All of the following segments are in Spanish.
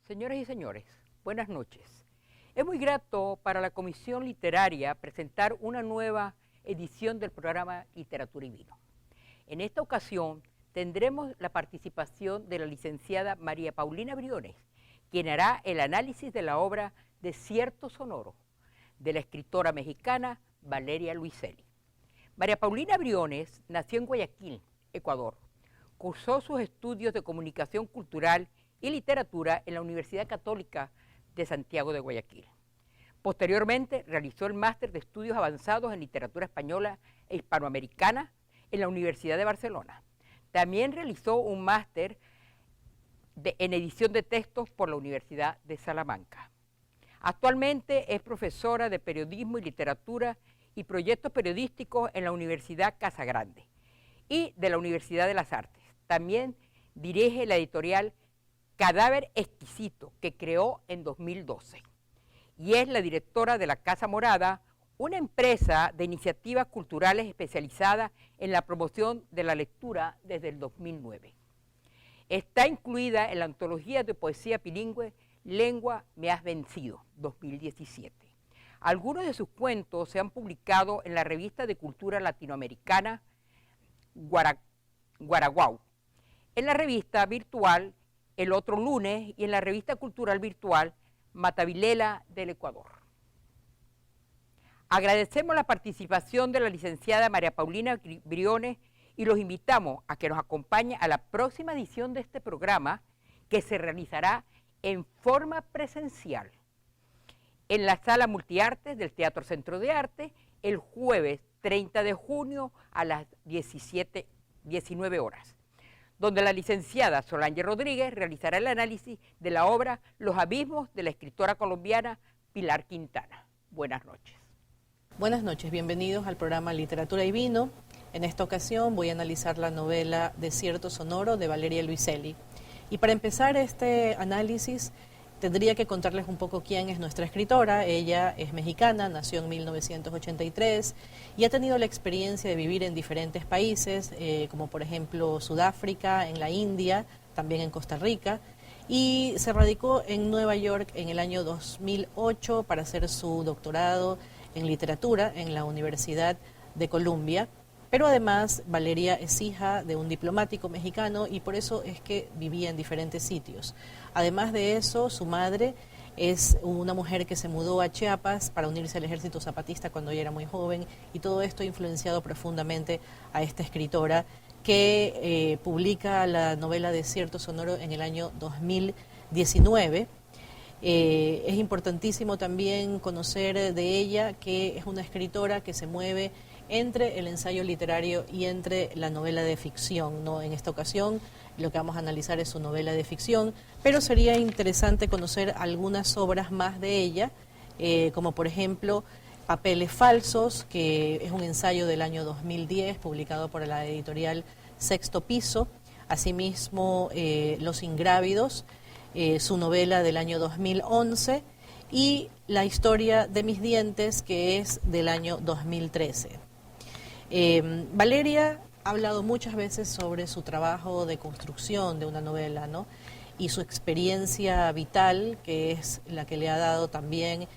Señoras y señores, buenas noches. Es muy grato para la Comisión Literaria presentar una nueva edición del programa Literatura y Vino. En esta ocasión tendremos la participación de la licenciada María Paulina Briones, quien hará el análisis de la obra Desierto Sonoro, de la escritora mexicana Valeria Luiselli. María Paulina Briones nació en Guayaquil, Ecuador. Cursó sus estudios de comunicación cultural y literatura en la Universidad Católica de Santiago de Guayaquil. Posteriormente realizó el máster de estudios avanzados en literatura española e hispanoamericana en la Universidad de Barcelona. También realizó un máster en edición de textos por la Universidad de Salamanca. Actualmente es profesora de periodismo y literatura y proyectos periodísticos en la Universidad Casagrande y de la Universidad de las Artes. También dirige la editorial Cadáver Exquisito, que creó en 2012. Y es la directora de la Casa Morada, una empresa de iniciativas culturales especializada en la promoción de la lectura desde el 2009. Está incluida en la antología de poesía bilingüe Lengua Me Has Vencido, 2017. Algunos de sus cuentos se han publicado en la revista de cultura latinoamericana Guaraguao, en la revista virtual El Otro Lunes y en la revista cultural virtual Matavilela del Ecuador. Agradecemos la participación de la licenciada María Paulina Briones y los invitamos a que nos acompañe a la próxima edición de este programa, que se realizará en forma presencial en la Sala Multiartes del Teatro Centro de Arte el jueves 30 de junio a las 19 horas, donde la licenciada Solange Rodríguez realizará el análisis de la obra Los Abismos de la escritora colombiana Pilar Quintana. Buenas noches. Buenas noches, bienvenidos al programa Literatura y Vino. En esta ocasión voy a analizar la novela Desierto Sonoro de Valeria Luiselli. Y para empezar este análisis tendría que contarles un poco quién es nuestra escritora. Ella es mexicana, nació en 1983 y ha tenido la experiencia de vivir en diferentes países, como por ejemplo Sudáfrica, en la India, también en Costa Rica, y se radicó en Nueva York en el año 2008 para hacer su doctorado en literatura en la Universidad de Columbia. Pero además Valeria es hija de un diplomático mexicano y por eso es que vivía en diferentes sitios. Además de eso, su madre es una mujer que se mudó a Chiapas para unirse al ejército zapatista cuando ella era muy joven, y todo esto ha influenciado profundamente a esta escritora que publica la novela Desierto Sonoro en el año 2019. Es importantísimo también conocer de ella que es una escritora que se mueve entre el ensayo literario y entre la novela de ficción, ¿no? En esta ocasión lo que vamos a analizar es su novela de ficción, pero sería interesante conocer algunas obras más de ella, como por ejemplo Papeles Falsos, que es un ensayo del año 2010, publicado por la editorial Sexto Piso. Asimismo, Los Ingrávidos, su novela del año 2011, y La Historia de mis dientes, que es del año 2013. Valeria ha hablado muchas veces sobre su trabajo de construcción de una novela, ¿no? Y su experiencia vital, que es la que le ha dado también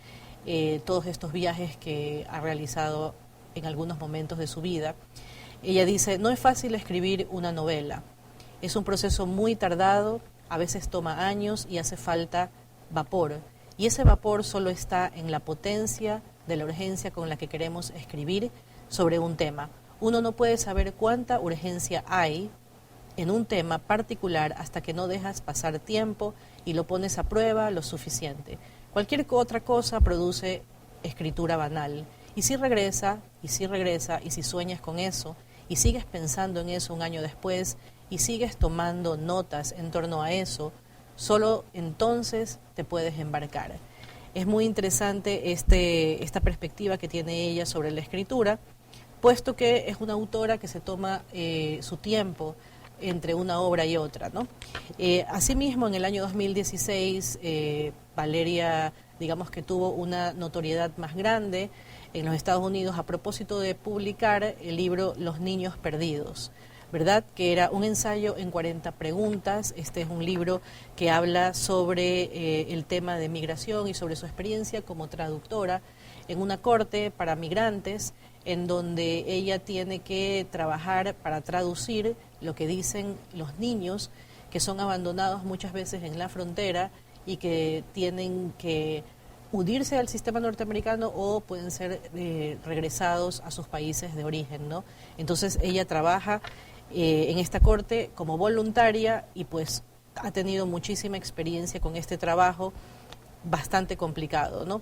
todos estos viajes que ha realizado en algunos momentos de su vida. Ella dice: no es fácil escribir una novela, es un proceso muy tardado, a veces toma años y hace falta vapor. Y ese vapor solo está en la potencia de la urgencia con la que queremos escribir sobre un tema. Uno no puede saber cuánta urgencia hay en un tema particular hasta que no dejas pasar tiempo y lo pones a prueba lo suficiente. Cualquier otra cosa produce escritura banal. Y si regresa, y si sueñas con eso, y sigues pensando en eso un año después, y sigues tomando notas en torno a eso, solo entonces te puedes embarcar. Es muy interesante esta perspectiva que tiene ella sobre la escritura, puesto que es una autora que se toma su tiempo entre una obra y otra, ¿no? Asimismo, en el año 2016, Valeria, digamos que tuvo una notoriedad más grande en los Estados Unidos a propósito de publicar el libro Los Niños Perdidos. ¿verdad? Que era un ensayo en 40 preguntas. Este es un libro que habla sobre el tema de migración y sobre su experiencia como traductora en una corte para migrantes, en donde ella tiene que trabajar para traducir lo que dicen los niños que son abandonados muchas veces en la frontera y que tienen que unirse al sistema norteamericano o pueden ser regresados a sus países de origen, ¿no? Entonces ella trabaja en esta corte como voluntaria y pues ha tenido muchísima experiencia con este trabajo bastante complicado, ¿no?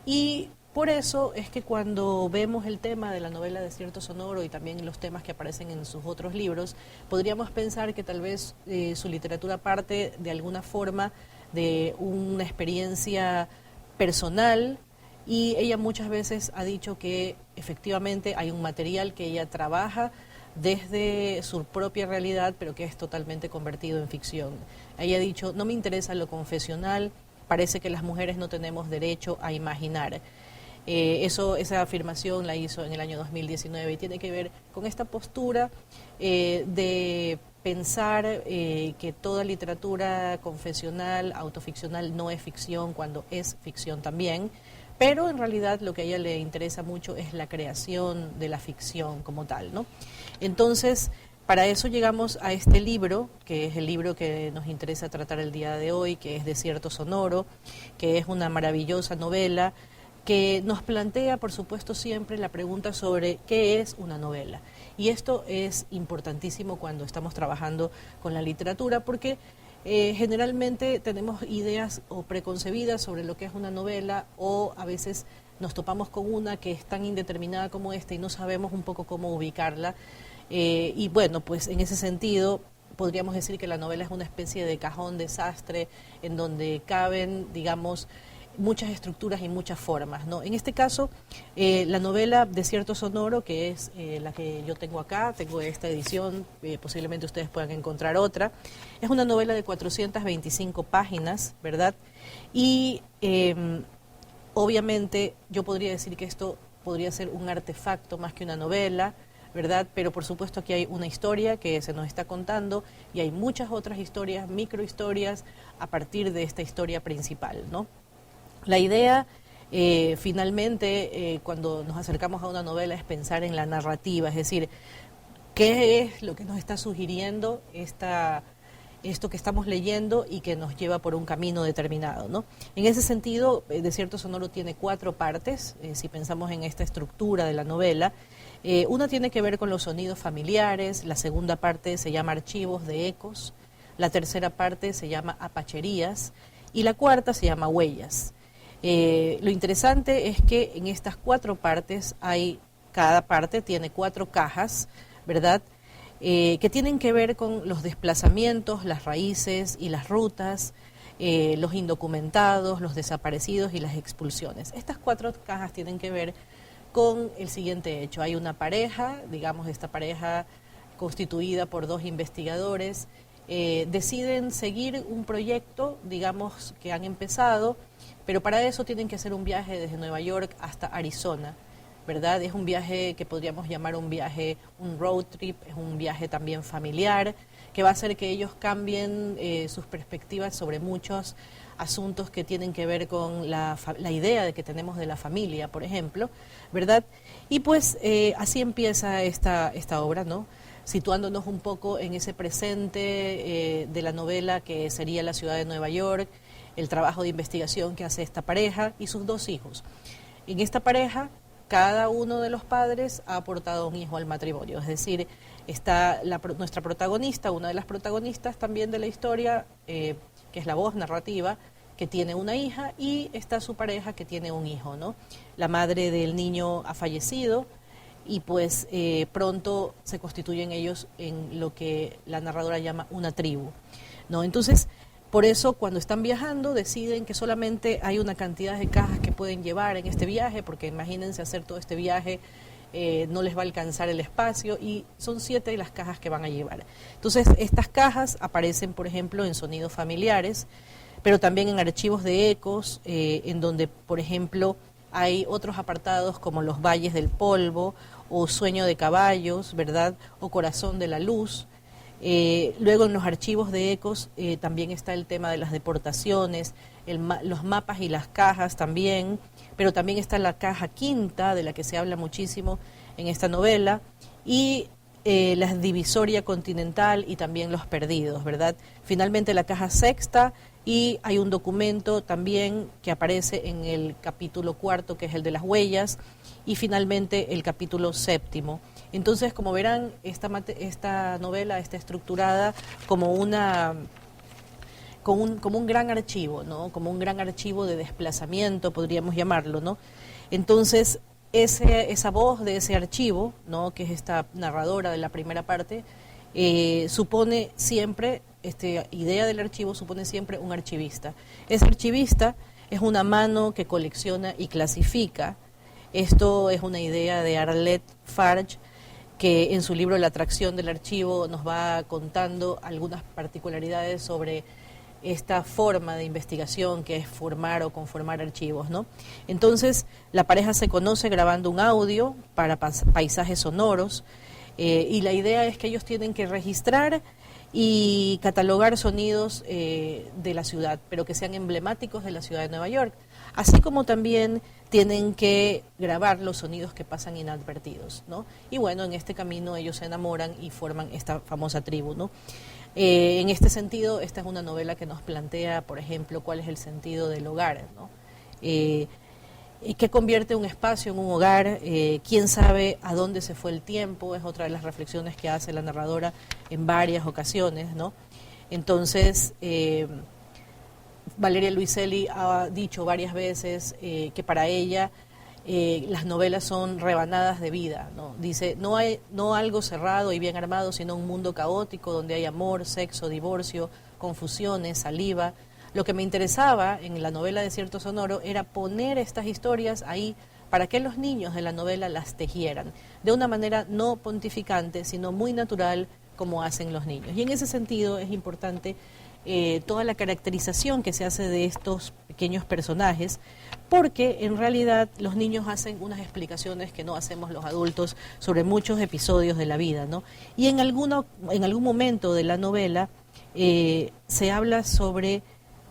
Y por eso es que cuando vemos el tema de la novela Desierto Sonoro y también los temas que aparecen en sus otros libros, podríamos pensar que tal vez su literatura parte de alguna forma de una experiencia personal, y ella muchas veces ha dicho que efectivamente hay un material que ella trabaja desde su propia realidad, pero que es totalmente convertido en ficción. Ella ha dicho, no me interesa lo confesional, parece que las mujeres no tenemos derecho a imaginar. Esa afirmación la hizo en el año 2019 y tiene que ver con esta postura de pensar que toda literatura confesional, autoficcional, no es ficción cuando es ficción también, pero en realidad lo que a ella le interesa mucho es la creación de la ficción como tal, ¿no? Entonces, para eso llegamos a este libro, que es el libro que nos interesa tratar el día de hoy, que es Desierto Sonoro, que es una maravillosa novela que nos plantea, por supuesto, siempre la pregunta sobre qué es una novela. Y esto es importantísimo cuando estamos trabajando con la literatura, porque generalmente tenemos ideas o preconcebidas sobre lo que es una novela, o a veces nos topamos con una que es tan indeterminada como esta y no sabemos un poco cómo ubicarla. Y bueno, pues en ese sentido podríamos decir que la novela es una especie de cajón desastre en donde caben, digamos, muchas estructuras y muchas formas, ¿no? En este caso, la novela Desierto Sonoro, que es la que yo tengo acá, tengo esta edición, posiblemente ustedes puedan encontrar otra, es una novela de 425 páginas, ¿verdad? Y obviamente yo podría decir que esto podría ser un artefacto más que una novela, ¿verdad? Pero por supuesto aquí hay una historia que se nos está contando y hay muchas otras historias, microhistorias, a partir de esta historia principal, ¿no? La idea, finalmente, cuando nos acercamos a una novela es pensar en la narrativa, es decir, qué es lo que nos está sugiriendo esto que estamos leyendo y que nos lleva por un camino determinado, ¿no? En ese sentido, Desierto Sonoro tiene 4 partes, si pensamos en esta estructura de la novela. Una tiene que ver con los sonidos familiares, la segunda parte se llama Archivos de Ecos, la tercera parte se llama Apacherías y la cuarta se llama Huellas. Lo interesante es que en estas 4 partes cada parte tiene 4 cajas, ¿verdad? Que tienen que ver con los desplazamientos, las raíces y las rutas, los indocumentados, los desaparecidos y las expulsiones. Estas 4 cajas tienen que ver con el siguiente hecho. Hay una pareja, digamos, esta pareja constituida por 2 investigadores, deciden seguir un proyecto, digamos, que han empezado, pero para eso tienen que hacer un viaje desde Nueva York hasta Arizona, ¿verdad? Es un viaje que podríamos llamar un road trip, es un viaje también familiar, que va a hacer que ellos cambien sus perspectivas sobre muchos asuntos que tienen que ver con la idea de que tenemos de la familia, por ejemplo, ¿verdad? Y pues así empieza esta obra, ¿no? Situándonos un poco en ese presente de la novela que sería la ciudad de Nueva York, el trabajo de investigación que hace esta pareja y sus 2 hijos. En esta pareja, cada uno de los padres ha aportado un hijo al matrimonio, es decir, está nuestra protagonista, una de las protagonistas también de la historia, que es la voz narrativa, que tiene una hija, y está su pareja que tiene un hijo, ¿no? La madre del niño ha fallecido y pues pronto se constituyen ellos en lo que la narradora llama una tribu, ¿no? Entonces, por eso cuando están viajando deciden que solamente hay una cantidad de cajas que pueden llevar en este viaje, porque imagínense hacer todo este viaje, no les va a alcanzar el espacio, y son 7 las cajas que van a llevar. Entonces estas cajas aparecen, por ejemplo, en sonidos familiares, pero también en archivos de ecos, en donde, por ejemplo, hay otros apartados como los valles del polvo o Sueño de caballos, ¿verdad? O Corazón de la luz. Luego en los archivos de Ecos también está el tema de las deportaciones, los mapas y las cajas también, pero también está la caja quinta, de la que se habla muchísimo en esta novela, y la divisoria continental y también los perdidos, ¿verdad? Finalmente la caja sexta, y hay un documento también que aparece en el capítulo cuarto, que es el de las huellas, y finalmente el capítulo séptimo. Entonces, como verán, esta novela está estructurada como como un gran archivo, ¿no? Como un gran archivo de desplazamiento, podríamos llamarlo, ¿no? Entonces, esa voz de ese archivo, ¿no? Que es esta narradora de la primera parte, supone siempre, esta idea del archivo supone siempre un archivista. Ese archivista es una mano que colecciona y clasifica. Esto es una idea de Arlette Farge, que en su libro La atracción del archivo nos va contando algunas particularidades sobre esta forma de investigación que es formar o conformar archivos, ¿no? Entonces, la pareja se conoce grabando un audio para paisajes sonoros, y la idea es que ellos tienen que registrar y catalogar sonidos de la ciudad, pero que sean emblemáticos de la ciudad de Nueva York, así como también tienen que grabar los sonidos que pasan inadvertidos, ¿no? Y bueno, en este camino ellos se enamoran y forman esta famosa tribu, ¿no? En este sentido, esta es una novela que nos plantea, por ejemplo, cuál es el sentido del hogar, ¿no? ¿Qué convierte un espacio en un hogar? ¿Quién sabe a dónde se fue el tiempo? Es otra de las reflexiones que hace la narradora en varias ocasiones, ¿no? Entonces, Valeria Luiselli ha dicho varias veces que para ella las novelas son rebanadas de vida, ¿no? Dice, no algo cerrado y bien armado, sino un mundo caótico donde hay amor, sexo, divorcio, confusiones, saliva. Lo que me interesaba en la novela Desierto Sonoro era poner estas historias ahí para que los niños de la novela las tejieran, de una manera no pontificante, sino muy natural, como hacen los niños. Y en ese sentido es importante toda la caracterización que se hace de estos pequeños personajes, porque en realidad los niños hacen unas explicaciones que no hacemos los adultos sobre muchos episodios de la vida, ¿no? Y en algún momento de la novela se habla sobre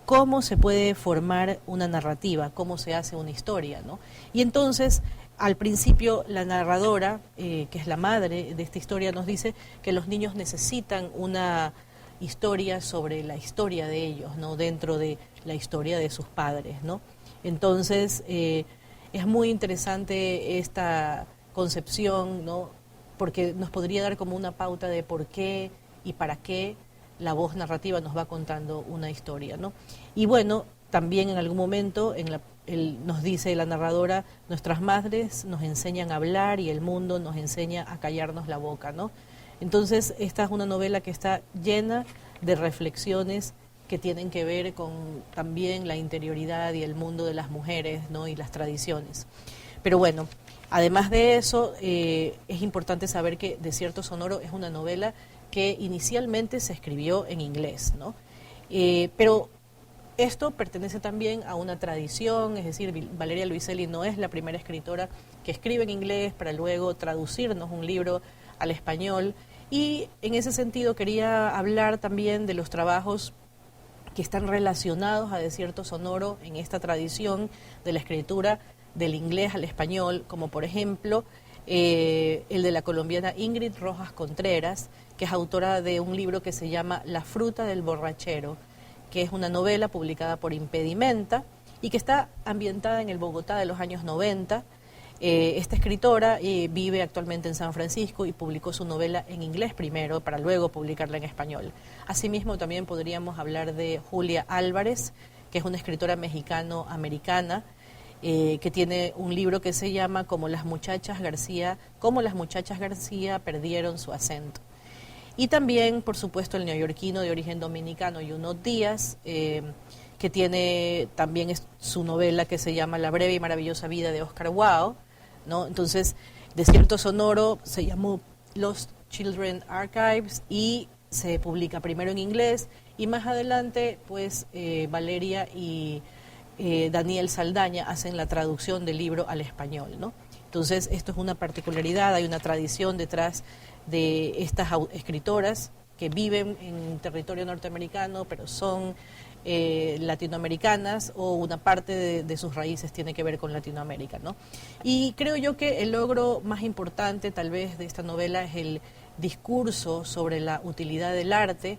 cómo se puede formar una narrativa, cómo se hace una historia, ¿no? Y entonces, al principio, la narradora, que es la madre de esta historia, nos dice que los niños necesitan una historia sobre la historia de ellos, ¿no? Dentro de la historia de sus padres, ¿no? Entonces, es muy interesante esta concepción, ¿no? Porque nos podría dar como una pauta de por qué y para qué la voz narrativa nos va contando una historia, ¿no? Y bueno, también en algún momento nos dice la narradora, nuestras madres nos enseñan a hablar y el mundo nos enseña a callarnos la boca, ¿no? Entonces, esta es una novela que está llena de reflexiones que tienen que ver con también la interioridad y el mundo de las mujeres, ¿no? Y las tradiciones. Pero bueno, además de eso, es importante saber que Desierto Sonoro es una novela que inicialmente se escribió en inglés, ¿no? Pero esto pertenece también a una tradición, es decir, Valeria Luiselli no es la primera escritora que escribe en inglés para luego traducirnos un libro al español, y en ese sentido quería hablar también de los trabajos que están relacionados a Desierto Sonoro en esta tradición de la escritura del inglés al español, como por ejemplo el de la colombiana Ingrid Rojas Contreras, que es autora de un libro que se llama La fruta del borrachero, que es una novela publicada por Impedimenta y que está ambientada en el Bogotá de los años 90. Esta escritora vive actualmente en San Francisco y publicó su novela en inglés primero para luego publicarla en español. Asimismo, también podríamos hablar de Julia Álvarez, que es una escritora mexicano-americana, que tiene un libro que se llama Cómo las muchachas García perdieron su acento. Y también, por supuesto, el neoyorquino de origen dominicano Junot Díaz, que tiene también su novela que se llama La breve y maravillosa vida de Oscar Wilde, ¿no? Entonces, Desierto Sonoro se llamó Lost Children Archives y se publica primero en inglés y más adelante, pues, Valeria y Daniel Saldaña hacen la traducción del libro al español, ¿no? Entonces, esto es una particularidad, hay una tradición detrás de estas escritoras que viven en territorio norteamericano, pero son latinoamericanas, o una parte de sus raíces tiene que ver con Latinoamérica, ¿no? Y creo yo que el logro más importante tal vez de esta novela es el discurso sobre la utilidad del arte,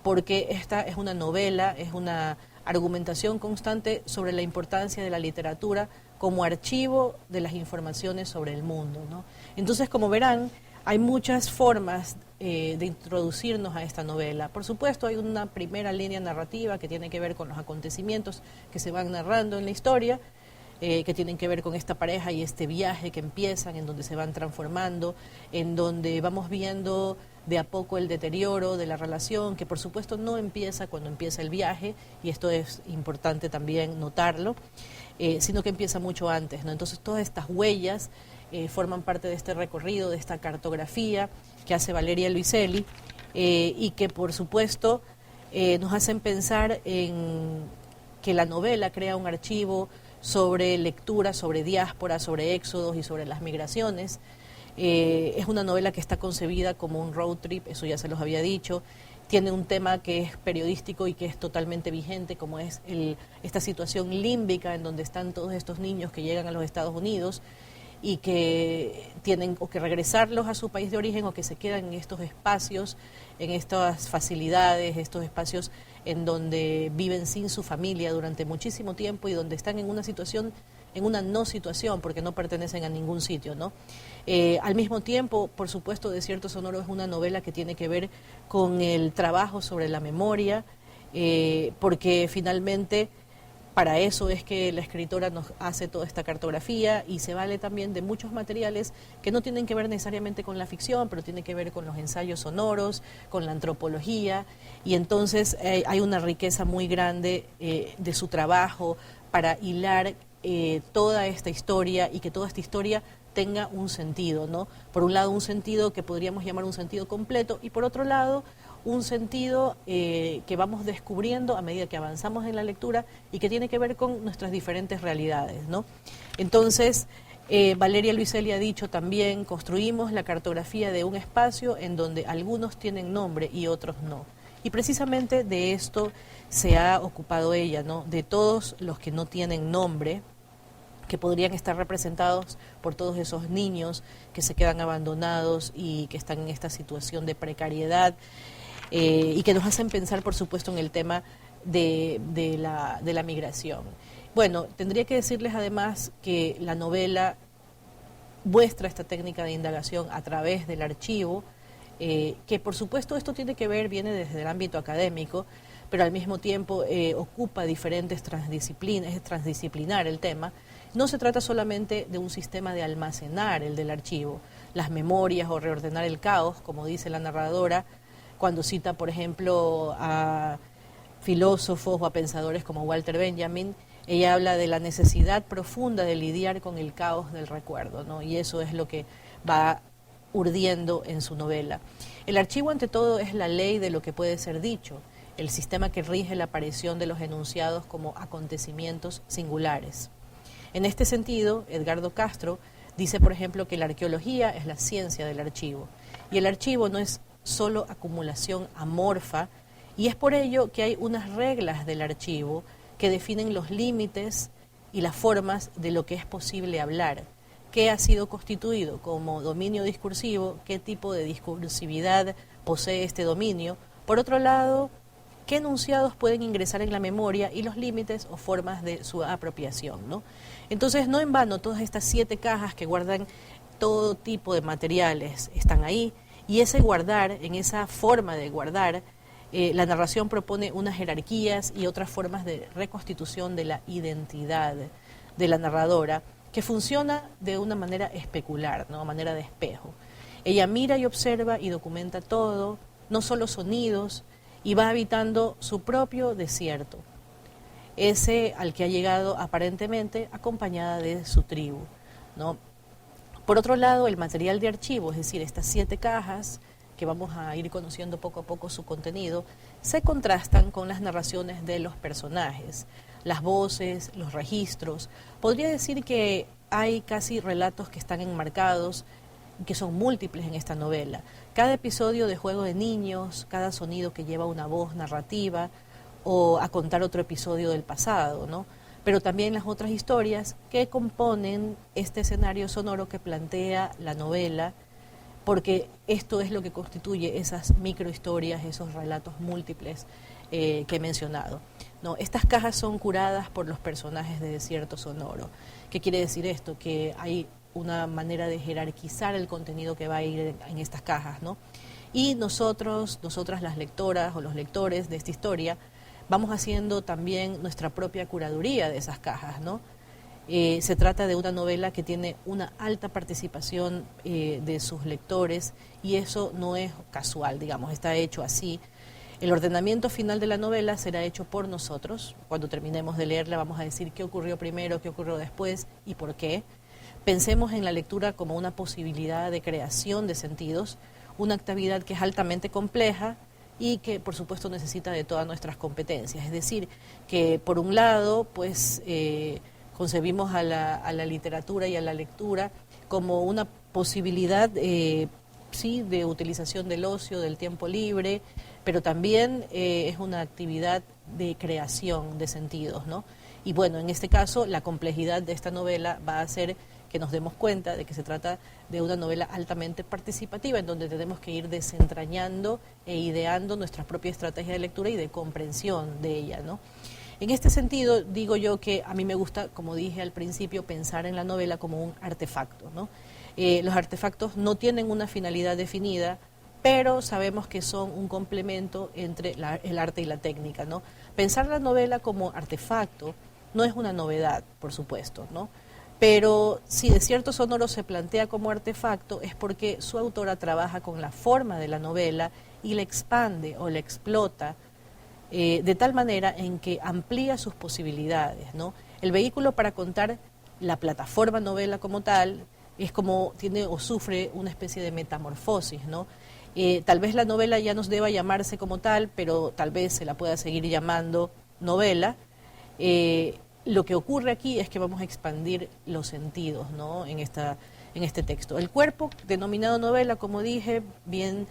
porque esta es una novela, es una argumentación constante sobre la importancia de la literatura como archivo de las informaciones sobre el mundo, ¿no? Entonces, como verán, hay muchas formas de introducirnos a esta novela. Por supuesto, hay una primera línea narrativa que tiene que ver con los acontecimientos que se van narrando en la historia, que tienen que ver con esta pareja y este viaje que empiezan, en donde se van transformando, en donde vamos viendo de a poco el deterioro de la relación, que por supuesto no empieza cuando empieza el viaje, y esto es importante también notarlo, sino que empieza mucho antes, ¿no? Entonces, todas estas huellas forman parte de este recorrido, de esta cartografía que hace Valeria Luiselli, y que por supuesto nos hacen pensar en que la novela crea un archivo sobre lectura, sobre diáspora, sobre éxodos y sobre las migraciones. Es una novela que está concebida como un road trip, eso ya se los había dicho. Tiene un tema que es periodístico y que es totalmente vigente, como es esta situación límbica en donde están todos estos niños que llegan a los Estados Unidos y que tienen o que regresarlos a su país de origen, o que se quedan en estos espacios, en estas facilidades, estos espacios en donde viven sin su familia durante muchísimo tiempo y donde están en una situación, en una no situación, porque no pertenecen a ningún sitio, ¿no? Al mismo tiempo, por supuesto, Desierto Sonoro es una novela que tiene que ver con el trabajo sobre la memoria, porque finalmente para eso es que la escritora nos hace toda esta cartografía, y se vale también de muchos materiales que no tienen que ver necesariamente con la ficción, pero tienen que ver con los ensayos sonoros, con la antropología, y entonces hay una riqueza muy grande de su trabajo para hilar toda esta historia, y que toda esta historia tenga un sentido, ¿no? Por un lado, un sentido que podríamos llamar un sentido completo, y por otro lado, un sentido que vamos descubriendo a medida que avanzamos en la lectura, y que tiene que ver con nuestras diferentes realidades, ¿no? Entonces, Valeria Luiselli ha dicho también: construimos la cartografía de un espacio en donde algunos tienen nombre y otros no. Y precisamente de esto se ha ocupado ella, ¿no? De todos los que no tienen nombre, que podrían estar representados por todos esos niños que se quedan abandonados y que están en esta situación de precariedad, y que nos hacen pensar, por supuesto, en el tema de la migración. Bueno, tendría que decirles además que la novela muestra esta técnica de indagación a través del archivo, que por supuesto esto tiene que ver, viene desde el ámbito académico, pero al mismo tiempo ocupa diferentes transdisciplinas, es transdisciplinar el tema. No se trata solamente de un sistema de almacenar el del archivo, las memorias o reordenar el caos, como dice la narradora, cuando cita, por ejemplo, a filósofos o a pensadores como Walter Benjamin. Ella habla de la necesidad profunda de lidiar con el caos del recuerdo, ¿no? Y eso es lo que va urdiendo en su novela. El archivo, ante todo, es la ley de lo que puede ser dicho, el sistema que rige la aparición de los enunciados como acontecimientos singulares. En este sentido, Edgardo Castro dice, por ejemplo, que la arqueología es la ciencia del archivo, y el archivo no es solo acumulación amorfa, y es por ello que hay unas reglas del archivo que definen los límites y las formas de lo que es posible hablar, qué ha sido constituido como dominio discursivo, qué tipo de discursividad posee este dominio. Por otro lado, qué enunciados pueden ingresar en la memoria y los límites o formas de su apropiación, ¿no? Entonces, no en vano, todas estas 7 cajas que guardan todo tipo de materiales están ahí, y ese guardar, en esa forma de guardar, la narración propone unas jerarquías y otras formas de reconstitución de la identidad de la narradora, que funciona de una manera especular, ¿no? Manera de espejo. Ella mira y observa y documenta todo, no solo sonidos, y va habitando su propio desierto, ese al que ha llegado aparentemente acompañada de su tribu, ¿no? Por otro lado, el material de archivo, es decir, estas 7 cajas, que vamos a ir conociendo poco a poco su contenido, se contrastan con las narraciones de los personajes, las voces, los registros. Podría decir que hay casi relatos que están enmarcados, que son múltiples en esta novela. Cada episodio de Juego de Niños, cada sonido que lleva una voz narrativa o a contar otro episodio del pasado, ¿no? Pero también las otras historias que componen este escenario sonoro que plantea la novela, porque esto es lo que constituye esas microhistorias, esos relatos múltiples que he mencionado, ¿no? Estas cajas son curadas por los personajes de Desierto Sonoro. ¿Qué quiere decir esto? Que hay una manera de jerarquizar el contenido que va a ir en estas cajas, ¿no? Y nosotras las lectoras o los lectores de esta historia, vamos haciendo también nuestra propia curaduría de esas cajas, ¿no? Se trata de una novela que tiene una alta participación de sus lectores y eso no es casual, digamos, está hecho así. El ordenamiento final de la novela será hecho por nosotros. Cuando terminemos de leerla vamos a decir qué ocurrió primero, qué ocurrió después y por qué. Pensemos en la lectura como una posibilidad de creación de sentidos, una actividad que es altamente compleja y que por supuesto necesita de todas nuestras competencias. Es decir, que por un lado pues concebimos a la literatura y a la lectura como una posibilidad sí, de utilización del ocio, del tiempo libre, pero también es una actividad de creación de sentidos, ¿no? Y bueno, en este caso la complejidad de esta novela va a hacer que nos demos cuenta de que se trata de una novela altamente participativa, en donde tenemos que ir desentrañando e ideando nuestra propia estrategia de lectura y de comprensión de ella, ¿no? En este sentido, digo yo que a mí me gusta, como dije al principio, pensar en la novela como un artefacto, ¿no? Los artefactos no tienen una finalidad definida, pero sabemos que son un complemento entre el arte y la técnica, ¿no? Pensar la novela como artefacto no es una novedad, por supuesto, ¿no? Pero si Desierto Sonoro se plantea como artefacto es porque su autora trabaja con la forma de la novela y la expande o la explota de tal manera en que amplía sus posibilidades, ¿no? El vehículo para contar la plataforma novela como tal es como tiene o sufre una especie de metamorfosis, ¿no? Tal vez la novela ya no deba llamarse como tal, pero tal vez se la pueda seguir llamando novela. Lo que ocurre aquí es que vamos a expandir los sentidos, ¿no? en este texto. El cuerpo, denominado novela, como dije, bien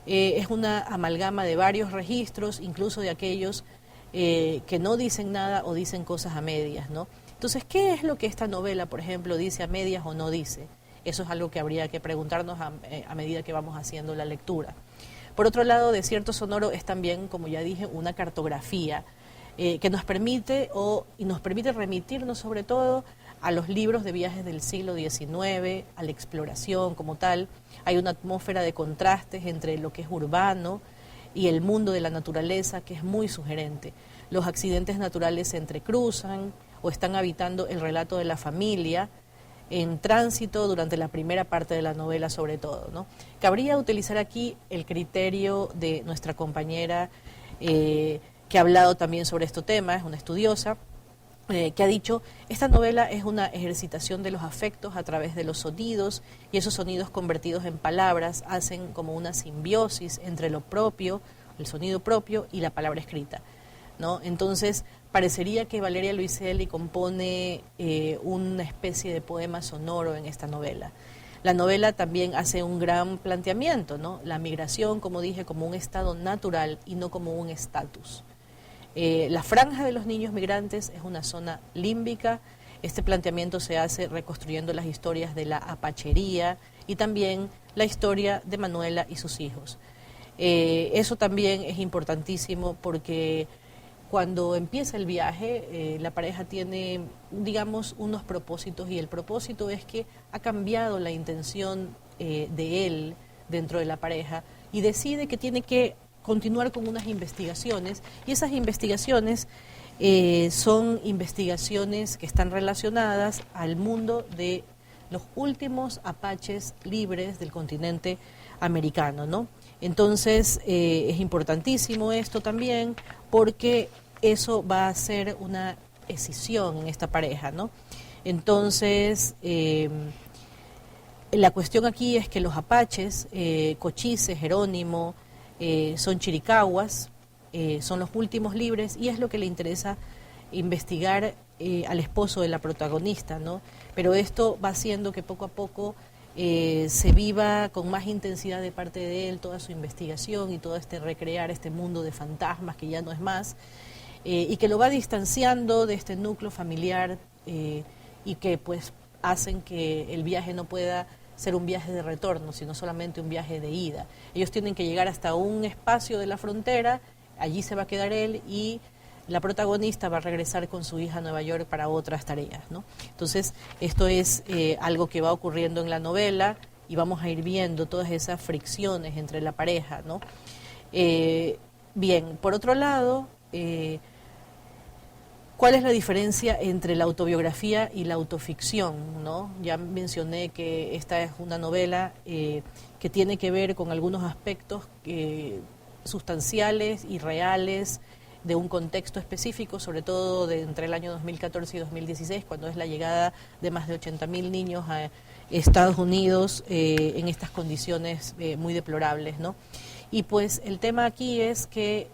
es una amalgama de varios registros, incluso de aquellos que no dicen nada o dicen cosas a medias, ¿no? Entonces, ¿qué es lo que esta novela, por ejemplo, dice a medias o no dice? Eso es algo que habría que preguntarnos a medida que vamos haciendo la lectura. Por otro lado, Desierto Sonoro es también, como ya dije, una cartografía que nos permite remitirnos sobre todo a los libros de viajes del siglo XIX, a la exploración como tal. Hay una atmósfera de contrastes entre lo que es urbano y el mundo de la naturaleza que es muy sugerente. Los accidentes naturales se entrecruzan o están habitando el relato de la familia en tránsito durante la primera parte de la novela sobre todo, ¿no? Cabría utilizar aquí el criterio de nuestra compañera que ha hablado también sobre este tema, es una estudiosa, que ha dicho, esta novela es una ejercitación de los afectos a través de los sonidos, y esos sonidos convertidos en palabras hacen como una simbiosis entre lo propio, el sonido propio y la palabra escrita, ¿no? Entonces, parecería que Valeria Luiselli compone una especie de poema sonoro en esta novela. La novela también hace un gran planteamiento, ¿no? La migración, como dije, como un estado natural y no como un estatus. La franja de los niños migrantes es una zona límbica. Este planteamiento se hace reconstruyendo las historias de la apachería y también la historia de Manuela y sus hijos. Eso también es importantísimo porque cuando empieza el viaje, la pareja tiene, digamos, unos propósitos y el propósito es que ha cambiado la intención de él dentro de la pareja y decide que tiene que continuar con unas investigaciones y esas investigaciones son investigaciones que están relacionadas al mundo de los últimos apaches libres del continente americano, ¿no? Entonces es importantísimo esto también porque eso va a ser una escisión en esta pareja, ¿no? Entonces la cuestión aquí es que los apaches, Cochise, Jerónimo, son chiricahuas, son los últimos libres y es lo que le interesa investigar al esposo de la protagonista, ¿no? Pero esto va haciendo que poco a poco se viva con más intensidad de parte de él toda su investigación y todo recrear este mundo de fantasmas que ya no es más, y que lo va distanciando de este núcleo familiar y que pues hacen que el viaje no pueda ser un viaje de retorno, sino solamente un viaje de ida. Ellos tienen que llegar hasta un espacio de la frontera, allí se va a quedar él y la protagonista va a regresar con su hija a Nueva York para otras tareas, ¿no? Entonces, esto es algo que va ocurriendo en la novela y vamos a ir viendo todas esas fricciones entre la pareja, ¿no? Bien, por otro lado, ¿cuál es la diferencia entre la autobiografía y la autoficción, ¿no? Ya mencioné que esta es una novela que tiene que ver con algunos aspectos sustanciales y reales de un contexto específico, sobre todo entre el año 2014 y 2016, cuando es la llegada de más de 80.000 niños a Estados Unidos en estas condiciones muy deplorables, ¿no? Y pues el tema aquí es que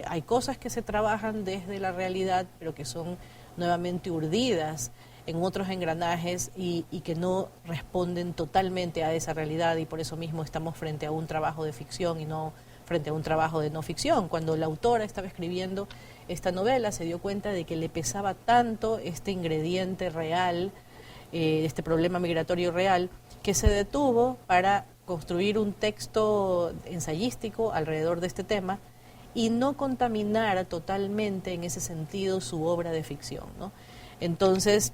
hay cosas que se trabajan desde la realidad, pero que son nuevamente urdidas en otros engranajes y que no responden totalmente a esa realidad, y por eso mismo estamos frente a un trabajo de ficción y no frente a un trabajo de no ficción. Cuando la autora estaba escribiendo esta novela se dio cuenta de que le pesaba tanto este ingrediente real, este problema migratorio real, que se detuvo para construir un texto ensayístico alrededor de este tema y no contaminar totalmente en ese sentido su obra de ficción, ¿no? Entonces,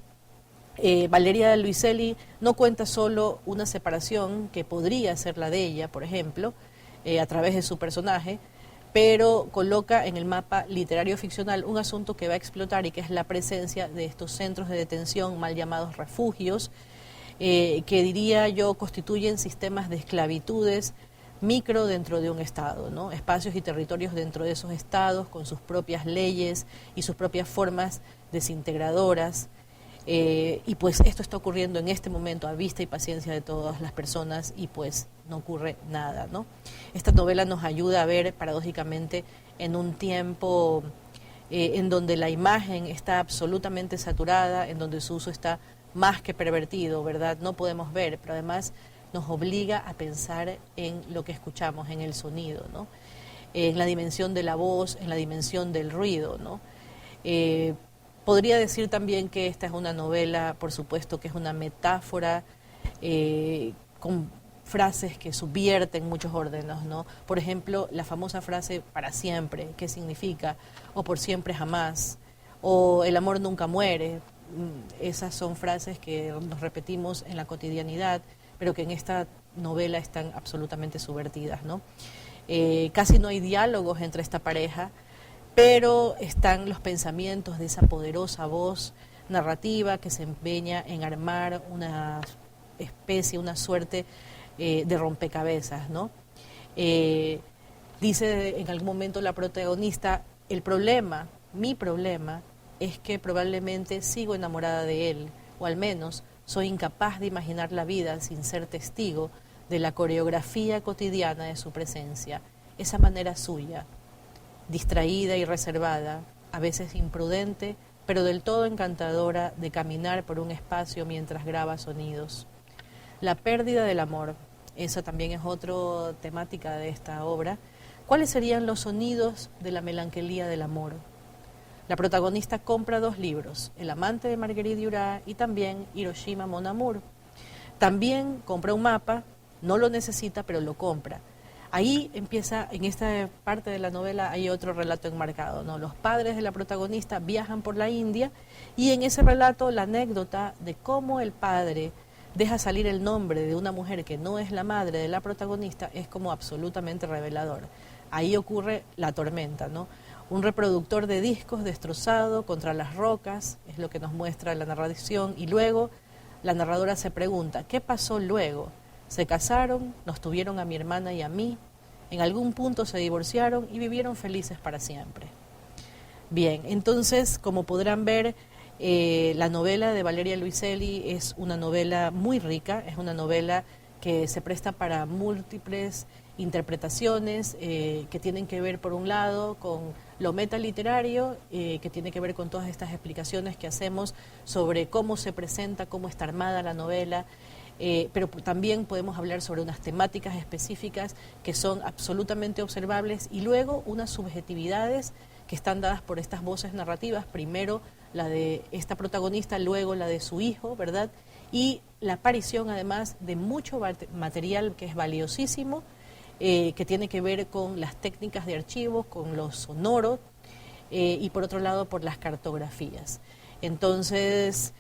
Valeria Luiselli no cuenta solo una separación que podría ser la de ella, por ejemplo, a través de su personaje, pero coloca en el mapa literario ficcional un asunto que va a explotar y que es la presencia de estos centros de detención mal llamados refugios, que diría yo constituyen sistemas de esclavitudes micro dentro de un Estado, ¿no? Espacios y territorios dentro de esos estados con sus propias leyes y sus propias formas desintegradoras. Y pues esto está ocurriendo en este momento a vista y paciencia de todas las personas y pues no ocurre nada, ¿no? Esta novela nos ayuda a ver paradójicamente en un tiempo en donde la imagen está absolutamente saturada, en donde su uso está más que pervertido, ¿verdad? No podemos ver, pero además nos obliga a pensar en lo que escuchamos, en el sonido, ¿no? En la dimensión de la voz, en la dimensión del ruido, ¿no? Podría decir también que esta es una novela, por supuesto, que es una metáfora con frases que subvierten muchos órdenes, ¿no? Por ejemplo, la famosa frase para siempre, ¿qué significa? O por siempre jamás, o el amor nunca muere. Esas son frases que nos repetimos en la cotidianidad, pero que en esta novela están absolutamente subvertidas, ¿no? Casi no hay diálogos entre esta pareja, pero están los pensamientos de esa poderosa voz narrativa que se empeña en armar una especie, una suerte de rompecabezas, ¿no? Dice en algún momento la protagonista, mi problema es que probablemente sigo enamorada de él, o al menos soy incapaz de imaginar la vida sin ser testigo de la coreografía cotidiana de su presencia, esa manera suya, distraída y reservada, a veces imprudente, pero del todo encantadora de caminar por un espacio mientras graba sonidos. La pérdida del amor, esa también es otra temática de esta obra. ¿Cuáles serían los sonidos de la melancolía del amor? La protagonista compra 2 libros, El amante de Marguerite Duras y también Hiroshima Mon Amour. También compra un mapa, no lo necesita, pero lo compra. Ahí empieza, en esta parte de la novela hay otro relato enmarcado, ¿no? Los padres de la protagonista viajan por la India y en ese relato la anécdota de cómo el padre deja salir el nombre de una mujer que no es la madre de la protagonista es como absolutamente revelador. Ahí ocurre la tormenta, ¿no? Un reproductor de discos destrozado contra las rocas, es lo que nos muestra la narración, y luego la narradora se pregunta, ¿qué pasó luego? Se casaron, nos tuvieron a mi hermana y a mí, en algún punto se divorciaron y vivieron felices para siempre. Bien, entonces, como podrán ver, la novela de Valeria Luiselli es una novela muy rica, es una novela que se presta para múltiples interpretaciones que tienen que ver, por un lado, con lo metaliterario, que tiene que ver con todas estas explicaciones que hacemos sobre cómo se presenta, cómo está armada la novela, pero también podemos hablar sobre unas temáticas específicas que son absolutamente observables, y luego unas subjetividades que están dadas por estas voces narrativas, primero la de esta protagonista, luego la de su hijo, ¿verdad? Y la aparición además de mucho material que es valiosísimo, que tiene que ver con las técnicas de archivos, con lo sonoro, y por otro lado por las cartografías. Entonces,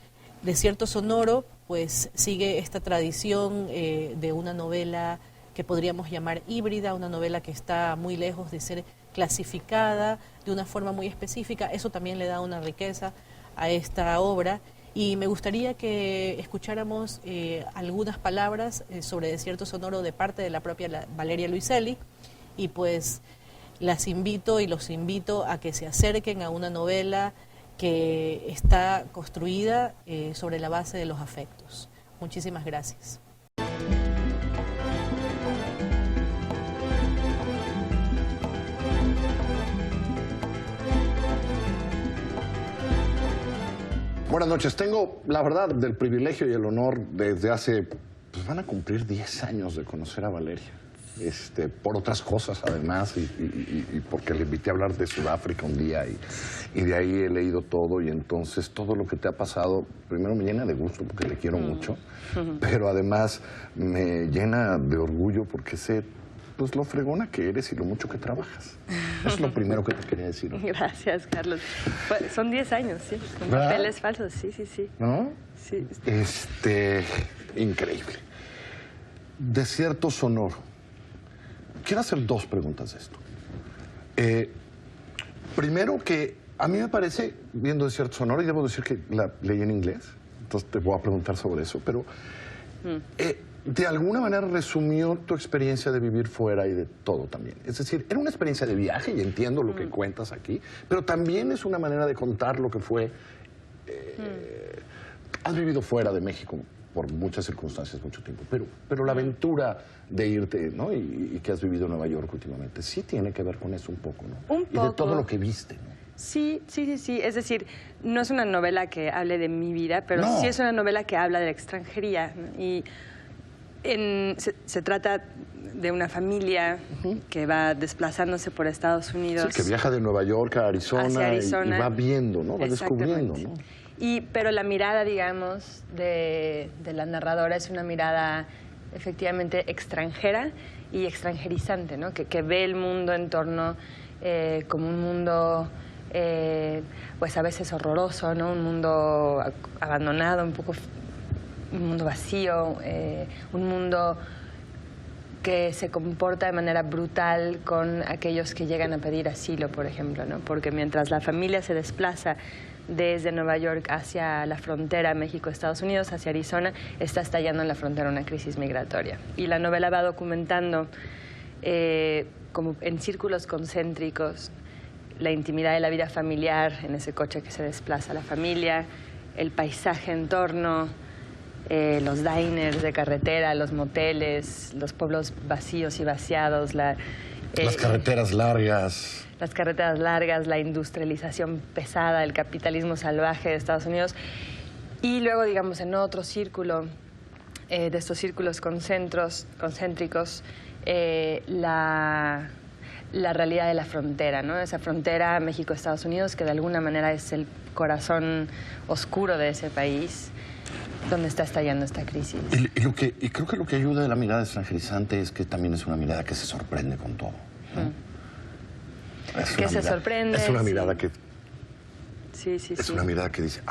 Desierto Sonoro pues sigue esta tradición de una novela que podríamos llamar híbrida, una novela que está muy lejos de ser clasificada de una forma muy específica. Eso también le da una riqueza a esta obra, y me gustaría que escucháramos algunas palabras sobre Desierto Sonoro de parte de la propia Valeria Luiselli, y pues las invito y los invito a que se acerquen a una novela que está construida sobre la base de los afectos. Muchísimas gracias. Buenas noches. Tengo, la verdad, del privilegio y el honor desde hace, pues van a cumplir 10 años de conocer a Valeria. Por otras cosas, además, y porque le invité a hablar de Sudáfrica un día, y de ahí he leído todo, y entonces todo lo que te ha pasado, primero me llena de gusto porque le quiero mucho, pero además me llena de orgullo porque sé pues lo fregona que eres y lo mucho que trabajas. Eso es lo primero que te quería decir. Gracias, Carlos. Pues, son 10 años, sí, con papeles falsos, sí, sí, sí. ¿No? Sí. Increíble. Desierto Sonoro. Quiero hacer 2 preguntas de esto. Primero, que a mí me parece, viendo Desierto Sonoro, y debo decir que la leí en inglés, entonces te voy a preguntar sobre eso, pero de alguna manera resumió tu experiencia de vivir fuera y de todo también. Es decir, era una experiencia de viaje, y entiendo lo que cuentas aquí, pero también es una manera de contar lo que fue. Has vivido fuera de México por muchas circunstancias, mucho tiempo, pero la aventura de irte, ¿no? Y que has vivido en Nueva York últimamente, sí tiene que ver con eso un poco, ¿no? Un poco. Y de todo lo que viste, ¿no? Sí, sí, sí, sí. Es decir, no es una novela que hable de mi vida, pero sí es una novela que habla de la extranjería, ¿no? Y se trata de una familia que va desplazándose por Estados Unidos. Sí, que viaja de Nueva York a Arizona, hacia Arizona. Y va viendo, ¿no? Va descubriendo, ¿no? Pero la mirada, digamos, de la narradora es una mirada efectivamente extranjera y extranjerizante, ¿no? Que ve el mundo en torno como un mundo, pues a veces horroroso, ¿no? Un mundo abandonado, un mundo vacío, un mundo que se comporta de manera brutal con aquellos que llegan a pedir asilo, por ejemplo, ¿no? Porque mientras la familia se desplaza desde Nueva York hacia la frontera México-Estados Unidos, hacia Arizona, está estallando en la frontera una crisis migratoria. Y la novela va documentando, como en círculos concéntricos, la intimidad de la vida familiar en ese coche que se desplaza la familia, el paisaje en torno, los diners de carretera, los moteles, los pueblos vacíos y vaciados, las carreteras largas. Las carreteras largas, la industrialización pesada, el capitalismo salvaje de Estados Unidos. Y luego, digamos, en otro círculo, de estos círculos concéntricos, la realidad de la frontera, ¿no? Esa frontera México-Estados Unidos, que de alguna manera es el corazón oscuro de ese país, donde está estallando esta crisis. Y creo que lo que ayuda de la mirada extranjerizante es que también es una mirada que se sorprende con todo, ¿no? Sorprende. Es una mirada que... Sí, sí, es una mirada que dice,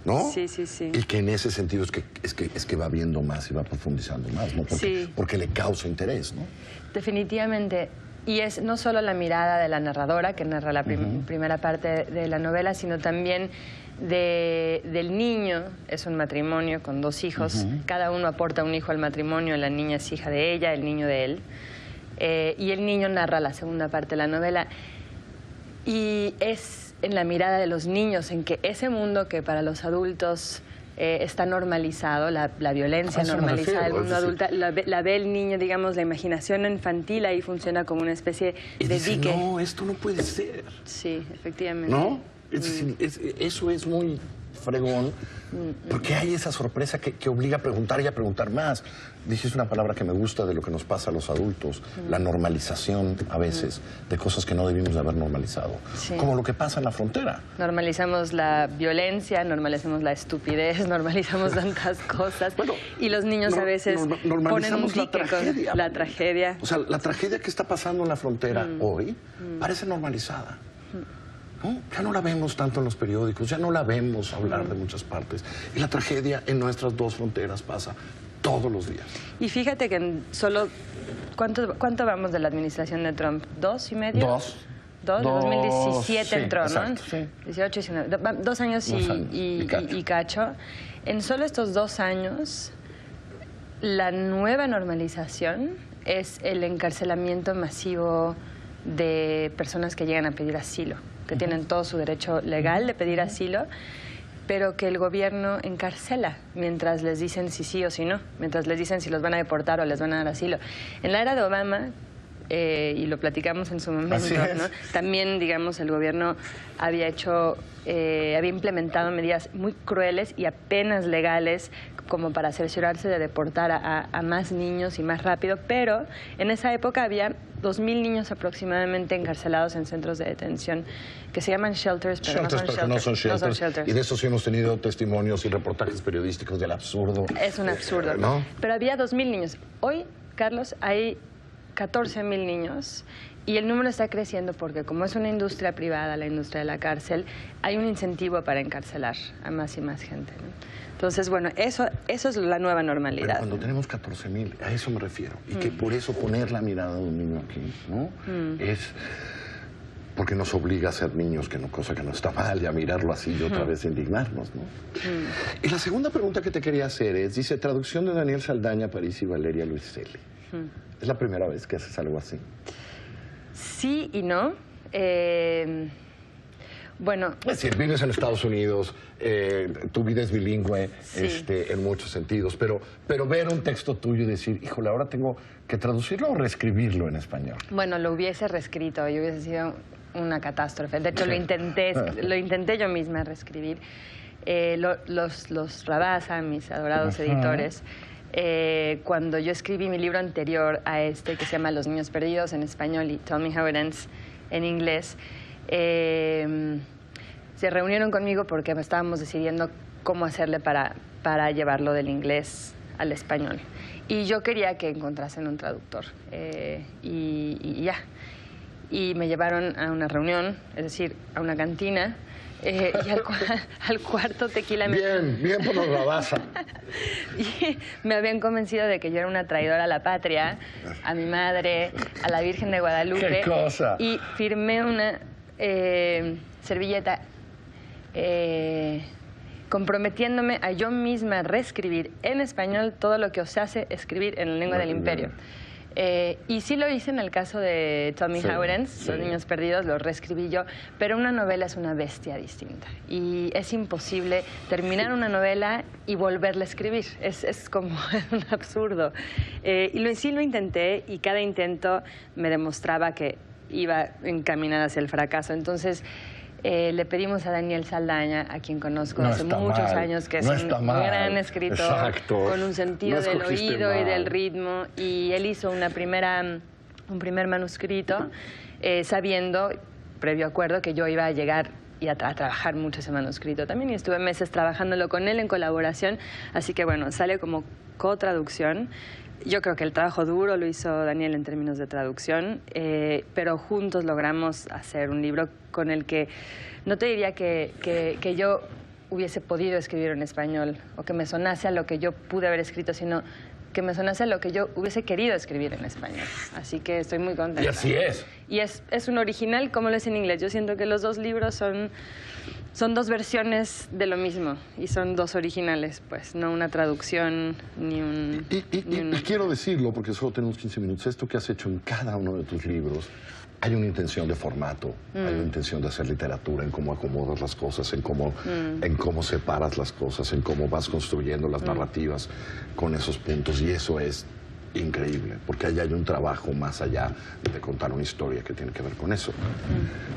¿no? Sí, sí, sí. Y que en ese sentido es que va viendo más y va profundizando más, ¿no? Porque le causa interés, ¿no? Definitivamente. Y es no solo la mirada de la narradora, que narra la primera parte de la novela, sino también del niño. Es un matrimonio con 2 hijos. Cada uno aporta un hijo al matrimonio. La niña es hija de ella, el niño de él. Y el niño narra la segunda parte de la novela. Y es en la mirada de los niños, en que ese mundo que para los adultos está normalizado, la violencia normalizada del mundo adulto, la ve el niño, digamos, la imaginación infantil ahí funciona como una especie de dique. No, esto no puede ser. Sí, efectivamente. ¿No? Eso es muy fregón, porque hay esa sorpresa que obliga a preguntar y a preguntar más. Dijiste una palabra que me gusta de lo que nos pasa a los adultos, la normalización a veces de cosas que no debimos de haber normalizado, como lo que pasa en la frontera. Normalizamos la violencia, normalizamos la estupidez, normalizamos tantas cosas, bueno, y los niños a veces ponen un dique con la tragedia. O sea, la tragedia que está pasando en la frontera hoy parece normalizada. ¿No? Ya no la vemos tanto en los periódicos, ya no la vemos hablar de muchas partes. Y la tragedia en nuestras dos fronteras pasa todos los días. Y fíjate que en solo... ¿Cuánto vamos de la administración de Trump? ¿2 y medio? Dos. De 2017 sí, entró, exacto, ¿no? Sí. 18, 19, 2 años y cacho. En solo estos 2 años, la nueva normalización es el encarcelamiento masivo de personas que llegan a pedir asilo, que tienen todo su derecho legal de pedir asilo, pero que el gobierno encarcela mientras les dicen si sí o si no, mientras les dicen si los van a deportar o les van a dar asilo. En la era de Obama, y lo platicamos en su momento, ¿no? También, digamos, el gobierno había implementado medidas muy crueles y apenas legales como para cerciorarse de deportar a más niños y más rápido, pero en esa época había 2,000 niños aproximadamente encarcelados en centros de detención que se llaman shelters, pero no son shelters. Y de eso sí hemos tenido testimonios y reportajes periodísticos del absurdo. Es un absurdo, ¿no? Pero había 2,000 niños. Hoy, Carlos, hay 14,000 niños y el número está creciendo porque como es una industria privada, la industria de la cárcel, hay un incentivo para encarcelar a más y más gente, ¿no? Entonces, bueno, eso es la nueva normalidad. Pero cuando tenemos 14,000, a eso me refiero. Y que por eso poner la mirada de un niño aquí, ¿no? Es porque nos obliga a ser niños, cosa que no está mal, y a mirarlo así y otra vez indignarnos, ¿no? Y la segunda pregunta que te quería hacer es, dice, traducción de Daniel Saldaña, París y Valeria Luiselli. ¿Es la primera vez que haces algo así? Sí y no. Bueno... Es decir, vives en Estados Unidos, tu vida es bilingüe, sí, en muchos sentidos, pero ver un texto tuyo y decir, híjole, ahora tengo que traducirlo o reescribirlo en español. Bueno, lo hubiese reescrito y hubiese sido una catástrofe. De hecho, lo intenté yo misma reescribir. Los Rabasa, mis adorados editores, cuando yo escribí mi libro anterior a este, que se llama Los Niños Perdidos en español y Tell Me How It Ends en inglés, se reunieron conmigo porque estábamos decidiendo cómo hacerle para llevarlo del inglés al español. Y yo quería que encontrasen un traductor. Y ya. Y me llevaron a una reunión, es decir, a una cantina, y al cuarto tequila... Bien por los Rabasa. Y me habían convencido de que yo era una traidora a la patria, a mi madre, a la Virgen de Guadalupe. ¡Qué cosa! Y firmé una servilleta comprometiéndome a yo misma reescribir en español todo lo que os hace escribir en la lengua del imperio. Y sí lo hice en el caso de Tell Me How It Ends, Los Niños Perdidos, lo reescribí yo, pero una novela es una bestia distinta. Y es imposible terminar una novela y volverla a escribir. Es como un absurdo. Y sí lo intenté y cada intento me demostraba que iba encaminada hacia el fracaso. Entonces... le pedimos a Daniel Saldaña, a quien conozco hace muchos años, que es un gran escritor, con un sentido del oído y del ritmo, y él hizo un primer manuscrito, sabiendo, previo acuerdo, que yo iba a llegar y a trabajar mucho ese manuscrito también, y estuve meses trabajándolo con él en colaboración, así que bueno, sale como cotraducción. Yo creo que el trabajo duro lo hizo Daniel en términos de traducción, pero juntos logramos hacer un libro con el que no te diría que yo hubiese podido escribir en español o que me sonase a lo que yo pude haber escrito, sino que me sonase a lo que yo hubiese querido escribir en español. Así que estoy muy contenta. Y así es. Y es un original como lo es en inglés. Yo siento que los dos libros son son dos versiones de lo mismo y son dos originales, pues, no una traducción ni un... Y quiero decirlo, porque solo tenemos 15 minutos, esto que has hecho en cada uno de tus libros, hay una intención de formato, hay una intención de hacer literatura, en cómo acomodas las cosas, en cómo separas las cosas, en cómo vas construyendo las narrativas con esos puntos, y eso es increíble, porque allá hay un trabajo más allá de contar una historia que tiene que ver con eso.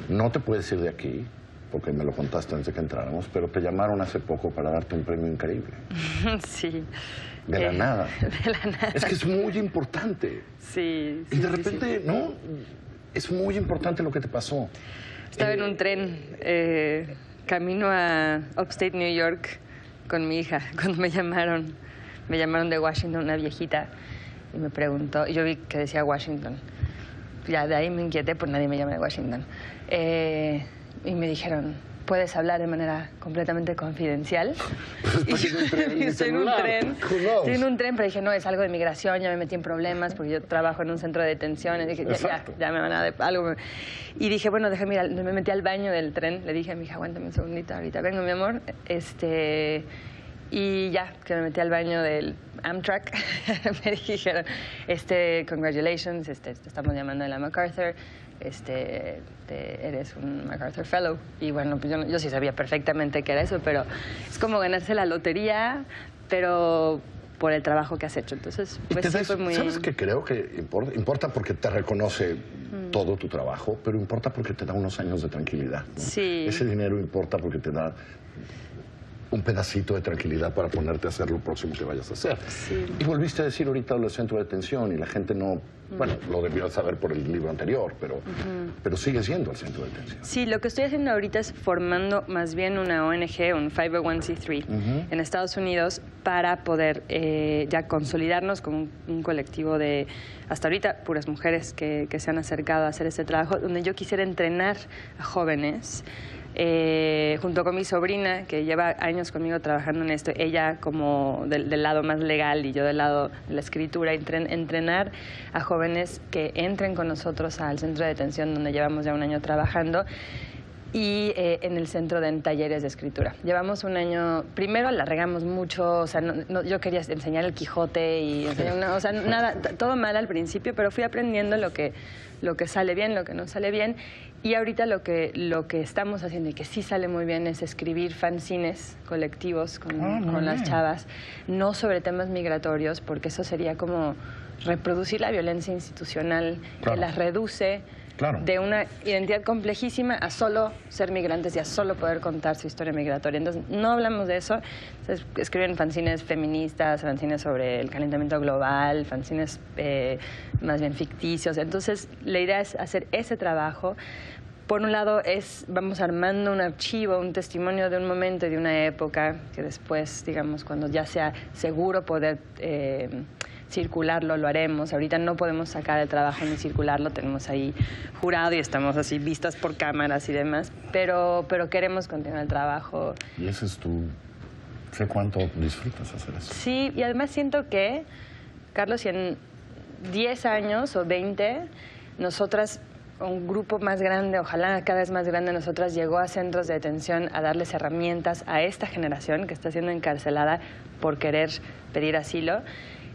No te puedes ir de aquí, porque me lo contaste antes de que entráramos, pero te llamaron hace poco para darte un premio increíble. Sí. De la nada. De la nada. Es que es muy importante. Sí. Y de repente, ¿no? Es muy importante lo que te pasó. Estaba en un tren, camino a Upstate New York con mi hija, cuando me llamaron de Washington, una viejita, y me preguntó, yo vi que decía Washington. Ya de ahí me inquieté, pues nadie me llama de Washington. Y me dijeron, ¿puedes hablar de manera completamente confidencial? Y yo estoy en un tren, pero dije, no, es algo de migración, ya me metí en problemas, porque yo trabajo en un centro de detención, y dije, ya me van a dar algo. Y dije, bueno, déjame ir, me metí al baño del tren, le dije a mi hija, aguántame un segundito, ahorita vengo, mi amor, y ya, que me metí al baño del Amtrak, me dijeron, congratulations, te estamos llamando de la MacArthur, eres un MacArthur Fellow. Y bueno, pues yo sí sabía perfectamente que era eso, pero es como ganarse la lotería, pero por el trabajo que has hecho. Entonces, pues sí fue muy... ¿Sabes qué creo que importa? Importa porque te reconoce todo tu trabajo, pero importa porque te da unos años de tranquilidad, ¿no? Sí. Ese dinero importa porque te da un pedacito de tranquilidad para ponerte a hacer lo próximo que vayas a hacer. Sí. Y volviste a decir ahorita lo del centro de detención, y la gente no... Bueno, lo debió saber por el libro anterior, pero sigue siendo el centro de detención. Sí, lo que estoy haciendo ahorita es formando más bien una ONG, un 501c3, en Estados Unidos, para poder ya consolidarnos como un colectivo de, hasta ahorita, puras mujeres que se han acercado a hacer este trabajo, donde yo quisiera entrenar a jóvenes, junto con mi sobrina, que lleva años conmigo trabajando en esto, ella como del lado más legal y yo del lado de la escritura, entrenar a jóvenes que entren con nosotros al centro de detención, donde llevamos ya un año trabajando, y en el centro de talleres de escritura. Llevamos un año, primero la regamos mucho, o sea, yo quería enseñar el Quijote y o sea, nada, todo mal al principio, pero fui aprendiendo lo que sale bien, lo que no sale bien. Y ahorita lo que estamos haciendo y que sí sale muy bien es escribir fanzines colectivos con las chavas, no sobre temas migratorios, porque eso sería como reproducir la violencia institucional que las reduce de una identidad complejísima a solo ser migrantes y a solo poder contar su historia migratoria. Entonces, no hablamos de eso. Entonces, escriben fanzines feministas, fanzines sobre el calentamiento global, fanzines más bien ficticios. Entonces, la idea es hacer ese trabajo. Por un lado, vamos armando un archivo, un testimonio de un momento y de una época, que después, digamos, cuando ya sea seguro poder circularlo, lo haremos. Ahorita no podemos sacar el trabajo ni circularlo, tenemos ahí jurado y estamos así vistas por cámaras y demás, pero queremos continuar el trabajo. Y ese es sé cuánto disfrutas hacer eso. Sí, y además siento que, Carlos, si en 10 años o 20, nosotras, un grupo más grande, ojalá cada vez más grande, nosotras llegó a centros de detención a darles herramientas a esta generación que está siendo encarcelada por querer pedir asilo.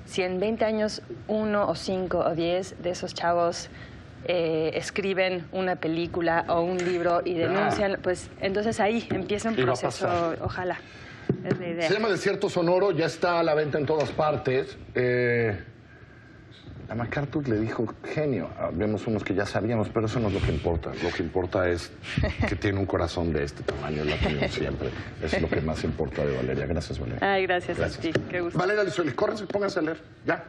Si en 20 años 1 o 5 o 10 de esos chavos escriben una película o un libro y denuncian, pues entonces ahí empieza un proceso, ojalá, es la idea. Se llama Desierto Sonoro, ya está a la venta en todas partes. A MacArthur le dijo, genio. Vemos unos que ya sabíamos, pero eso no es lo que importa. Lo que importa es que tiene un corazón de este tamaño, lo ha tenido siempre. Es lo que más importa de Valeria. Gracias, Valeria. Ay, gracias a ti. Qué gusto. Valeria Luiselli, córrense, pónganse a leer. Ya.